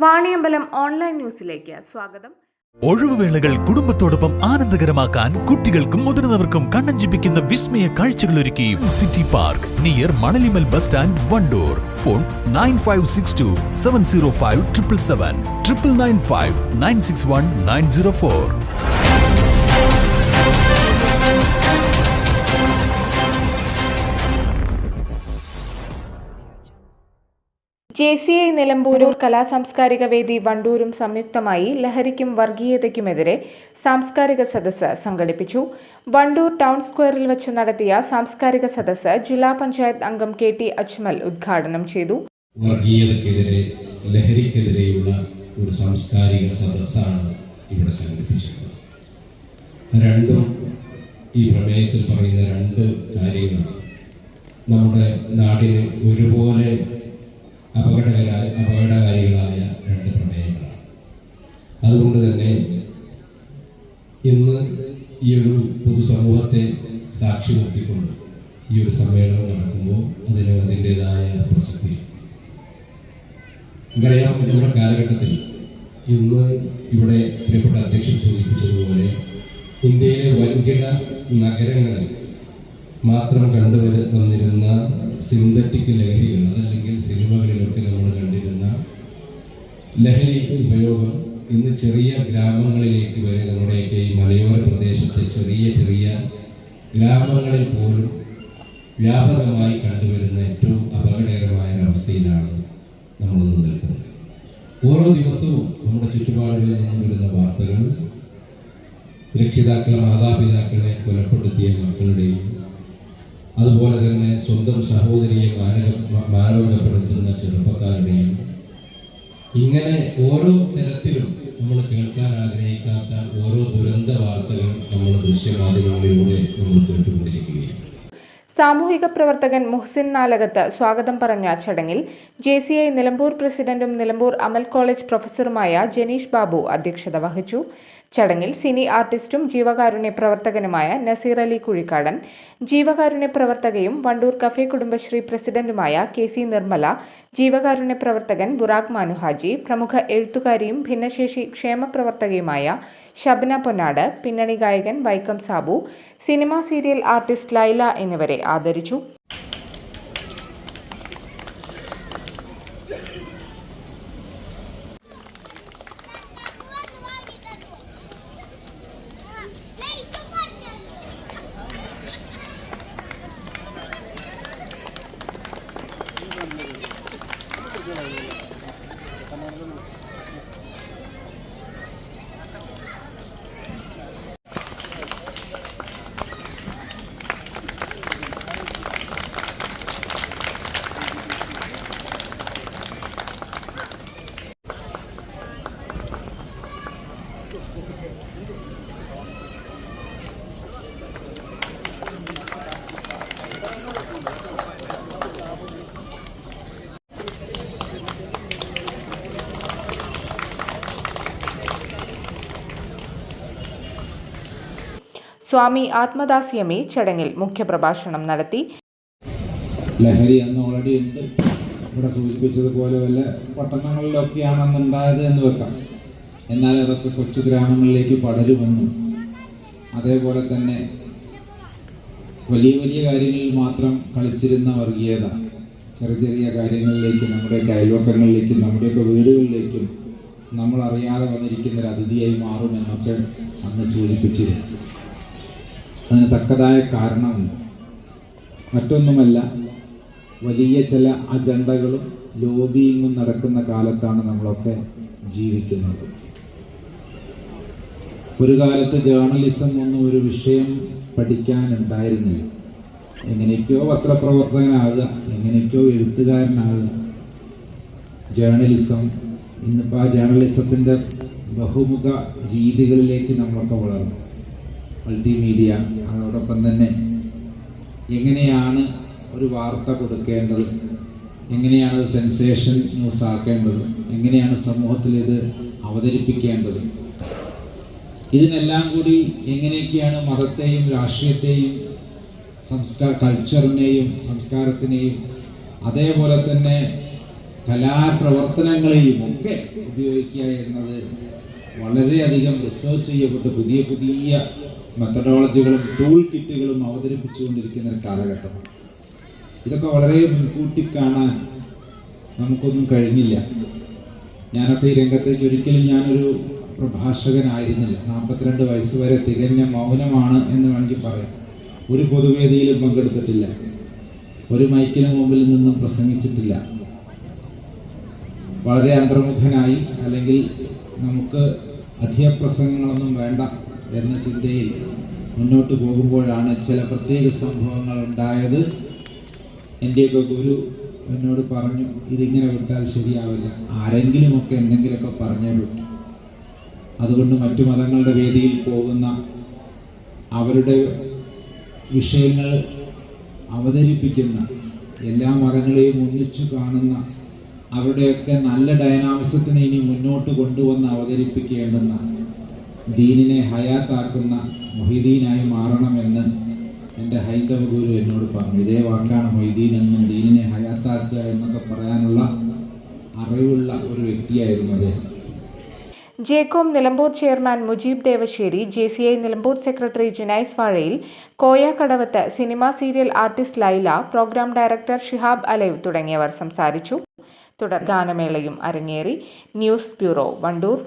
Vaniyambalam online ന്യൂസിലേക്ക് സ്വാഗതം. ഒഴിവുവേളകൾ കുടുംബത്തോടൊപ്പം ആനന്ദകരമാക്കാൻ കുട്ടികൾക്കും മുതിർന്നവർക്കും കണ്ണഞ്ചിപ്പിക്കുന്ന വിസ്മയ കാഴ്ചകളൊരുക്കി city park near Manalimal bus stand, Wandoor. Phone 9562 705 777 995 961 904. JCI നിലമ്പൂരൂർ കലാസാംസ്കാരിക വേദി വണ്ടൂരും സംയുക്തമായി ലഹരിക്കും വർഗീയതയ്ക്കുമെതിരെ സാംസ്കാരിക സദസ്സ് സംഘടിപ്പിച്ചു. വണ്ടൂർ ടൗൺ സ്ക്വയറിൽ വെച്ച് നടത്തിയ സാംസ്കാരിക സദസ്സ് ജില്ലാ പഞ്ചായത്ത് അംഗം KT അജ്മൽ ഉദ്ഘാടനം ചെയ്തു. വർഗീയതയ്ക്കെതിരെ, ലഹരിക്കെതിരെയുള്ള ഒരു സാംസ്കാരിക സദസ്സാണ് ഇവിടെ സംഘടിപ്പിച്ചത്. രണ്ടും ഈ പ്രമേയത്തിൽ പറയുന്ന രണ്ട് കാര്യങ്ങൾ നമ്മുടെ നാടിന് ഒരുപോലെ അപകടകാരികളായ രണ്ട് പ്രമേയങ്ങളാണ്. അതുകൊണ്ട് തന്നെ ഇന്ന് ഈ ഒരു പൊതുസമൂഹത്തെ സാക്ഷി നിർത്തിക്കൊണ്ട് ഈ ഒരു സമ്മേളനം നടക്കുമ്പോൾ അതിന് അതിൻ്റെതായ പ്രസക്തി. നമുക്കറിയാം, നമ്മുടെ കാലഘട്ടത്തിൽ ഇന്ന് ഇവിടെ പ്രിയപ്പെട്ട അധ്യക്ഷൻ സൂചിപ്പിച്ചതുപോലെ ഇന്ത്യയിലെ വൻകിട നഗരങ്ങളിൽ മാത്രം കണ്ടുവന്നിരുന്ന സിന്തറ്റിക് ലഹരികൾ, അതല്ലെങ്കിൽ സിനിമകളിലൊക്കെ നമ്മൾ കണ്ടിരുന്ന ലഹരി ഉപയോഗം ഇന്ന് ചെറിയ ഗ്രാമങ്ങളിലേക്ക് വരെ, നമ്മുടെയൊക്കെ ഈ മലയോര പ്രദേശത്തെ ചെറിയ ചെറിയ ഗ്രാമങ്ങളിൽ പോലും വ്യാപകമായി കണ്ടുവരുന്ന ഏറ്റവും അപകടകരമായ ഒരവസ്ഥയിലാണ് നമ്മളിന്ന് നിൽക്കുന്നത്. ഓരോ ദിവസവും നമ്മുടെ ചുറ്റുപാടുകളിൽ നിന്ന് വരുന്ന വാർത്തകൾ രക്ഷിതാക്കളെ, മാതാപിതാക്കളെ കൊലപ്പെടുത്തിയ മക്കളുടെയും അതുപോലെ തന്നെ സ്വന്തം സഹോദരിയെ മാനവകപ്പെടുത്തുന്ന ചെറുപ്പക്കാരുടെയും, ഇങ്ങനെ ഓരോ തരത്തിലും നമ്മൾ കേൾക്കാൻ ആഗ്രഹിക്കാത്ത ഓരോ ദുരന്ത വാർത്തകൾ നമ്മൾ ദൃശ്യമാധ്യമങ്ങളിലൂടെ നമ്മൾ കേട്ടുകൊണ്ടിരിക്കുകയാണ്. സാമൂഹിക പ്രവർത്തകൻ മുഹ്സിൻ നാലകത്ത് സ്വാഗതം പറഞ്ഞ ചടങ്ങിൽ JCI നിലമ്പൂർ പ്രസിഡന്റും നിലമ്പൂർ അമൽ കോളേജ് പ്രൊഫസറുമായ ജനീഷ് ബാബു അധ്യക്ഷത വഹിച്ചു. ചടങ്ങിൽ സിനി ആർട്ടിസ്റ്റും ജീവകാരുണ്യ പ്രവർത്തകനുമായ നസീർ അലി കുഴിക്കാടൻ, ജീവകാരുണ്യ പ്രവർത്തകയും വണ്ടൂർ കഫേ കുടുംബശ്രീ പ്രസിഡന്റുമായ KC നിർമ്മല, ജീവകാരുണ്യ പ്രവർത്തകൻ ബുറാഖ് മാനുഹാജി, പ്രമുഖ എഴുത്തുകാരിയും ഭിന്നശേഷി ക്ഷേമ പ്രവർത്തകയുമായ ഷബ്ന പൊന്നാട്, പിന്നണി ഗായകൻ Vaikom Sabu, cinema serial artist Laila എന്നിവരെ ആദരിച്ചു. സ്വാമി ആത്മദാസ്യമി ചടങ്ങിൽ മുഖ്യപ്രഭാഷണം നടത്തി. ലഹരി അന്ന് ഓൾറെഡി ഉണ്ട്. ഇവിടെ സൂചിപ്പിച്ചതുപോലെ വല്ല പട്ടണങ്ങളിലൊക്കെയാണ് അന്ന് ഉണ്ടായത് എന്ന് വെക്കാം. എന്നാൽ അതൊക്കെ കൊച്ചു ഗ്രാമങ്ങളിലേക്ക് പടരുമെന്നും, അതേപോലെ തന്നെ വലിയ വലിയ കാര്യങ്ങളിൽ മാത്രം കളിച്ചിരുന്ന വർഗീയത ചെറിയ ചെറിയ കാര്യങ്ങളിലേക്കും, നമ്മുടെ അയൽവക്കങ്ങളിലേക്കും, നമ്മുടെയൊക്കെ വീടുകളിലേക്കും നമ്മൾ അറിയാതെ വന്നിരിക്കുന്ന ഒരു അതിഥിയായി മാറുമെന്നൊക്കെ അന്ന് സൂചിപ്പിച്ചിരുന്നു. അതിന് തക്കതായ കാരണമുണ്ട്. മറ്റൊന്നുമല്ല, വലിയ ചില അജണ്ടകളും ലോബിയിങ്ങും നടക്കുന്ന കാലത്താണ് നമ്മളൊക്കെ ജീവിക്കുന്നത്. ഒരു കാലത്ത് ജേർണലിസം ഒന്നും ഒരു വിഷയം പഠിക്കാനുണ്ടായിരുന്നില്ല. എങ്ങനെയൊക്കെയോ പത്രപ്രവർത്തകനാകുക, എങ്ങനെയൊക്കെയോ എഴുത്തുകാരനാകുക. ജേർണലിസം ഇന്നിപ്പോൾ ആ ജേർണലിസത്തിൻ്റെ ബഹുമുഖ രീതികളിലേക്ക് നമ്മളൊക്കെ വളർന്നു. മൾട്ടിമീഡിയ, അതോടൊപ്പം തന്നെ എങ്ങനെയാണ് ഒരു വാർത്ത കൊടുക്കേണ്ടത്, എങ്ങനെയാണ് അത് സെൻസേഷൻ ന്യൂസ് ആക്കേണ്ടത്, എങ്ങനെയാണ് സമൂഹത്തിൽ ഇത് അവതരിപ്പിക്കേണ്ടത്, ഇതിനെല്ലാം കൂടി എങ്ങനെയൊക്കെയാണ് മതത്തെയും രാഷ്ട്രീയത്തെയും കൾച്ചറിനെയും സംസ്കാരത്തിനെയും അതേപോലെ തന്നെ കലാപ്രവർത്തനങ്ങളെയും ഒക്കെ ഉപയോഗിക്കുക എന്നത് വളരെയധികം റിസർച്ച് ചെയ്യപ്പെട്ട് പുതിയ പുതിയ മെത്തഡോളജികളും ടൂൾ കിറ്റുകളും അവതരിപ്പിച്ചുകൊണ്ടിരിക്കുന്ന ഒരു കാലഘട്ടമാണ്. ഇതൊക്കെ വളരെ മുൻകൂട്ടി കാണാൻ നമുക്കൊന്നും കഴിഞ്ഞില്ല. ഞാനൊക്കെ ഈ രംഗത്തേക്ക് ഒരിക്കലും ഞാനൊരു പ്രഭാഷകനായിരുന്നില്ല. 42 വയസ്സ് വരെ തികഞ്ഞ മൗനമാണ് എന്ന് വേണമെങ്കിൽ പറയാം. ഒരു പൊതുവേദിയിലും പങ്കെടുത്തിട്ടില്ല, ഒരു മൈക്കിന് മുമ്പിൽ നിന്നും പ്രസംഗിച്ചിട്ടില്ല. വളരെ അന്തർമുഖനായി, അല്ലെങ്കിൽ നമുക്ക് അധികപ്രസംഗങ്ങളൊന്നും വേണ്ട എന്ന ചിന്തയിൽ മുന്നോട്ട് പോകുമ്പോഴാണ് ചില പ്രത്യേക സംഭവങ്ങൾ ഉണ്ടായത്. എൻ്റെയൊക്കെ ഗുരു എന്നോട് പറഞ്ഞു, ഇതിങ്ങനെ വിട്ടാൽ ശരിയാവില്ല, ആരെങ്കിലുമൊക്കെ എന്തെങ്കിലുമൊക്കെ പറഞ്ഞേ വിട്ടു. അതുകൊണ്ട് മറ്റു മതങ്ങളുടെ വേദിയിൽ പോകുന്ന, അവരുടെ വിഷയങ്ങൾ അവതരിപ്പിക്കുന്ന, എല്ലാ മതങ്ങളെയും ഒന്നിച്ചു കാണുന്ന, അവരുടെയൊക്കെ നല്ല ഡയനാമിസത്തിനെ ഇനി മുന്നോട്ട് കൊണ്ടുവന്ന് അവതരിപ്പിക്കേണ്ടുന്ന, ദീനിനെ ഹയാത്താക്കുന്ന മൊഹീദീനായി മാറണമെന്ന് എൻ്റെ ഹൈന്ദവ ഗുരു എന്നോട് പറഞ്ഞു. ഇതേ വാക്കാണ് മൊഹീദീൻ എന്നും ദീനിനെ ഹയാത്താക്കുക എന്നൊക്കെ പറയാനുള്ള അറിവുള്ള ഒരു വ്യക്തിയായിരുന്നു അദ്ദേഹം. ജേക്കോം Nilambur chairman Mujeeb Devasseri, JCI Nilambur secretary Junais Vazhayil, Koya Kadavath cinema serial artist Laila, programme director Shihab അലൈവ് തുടങ്ങിയവർ സംസാരിച്ചു. തുടർ ഗാനമേളയും അരങ്ങേറി. News bureau, Wandoor.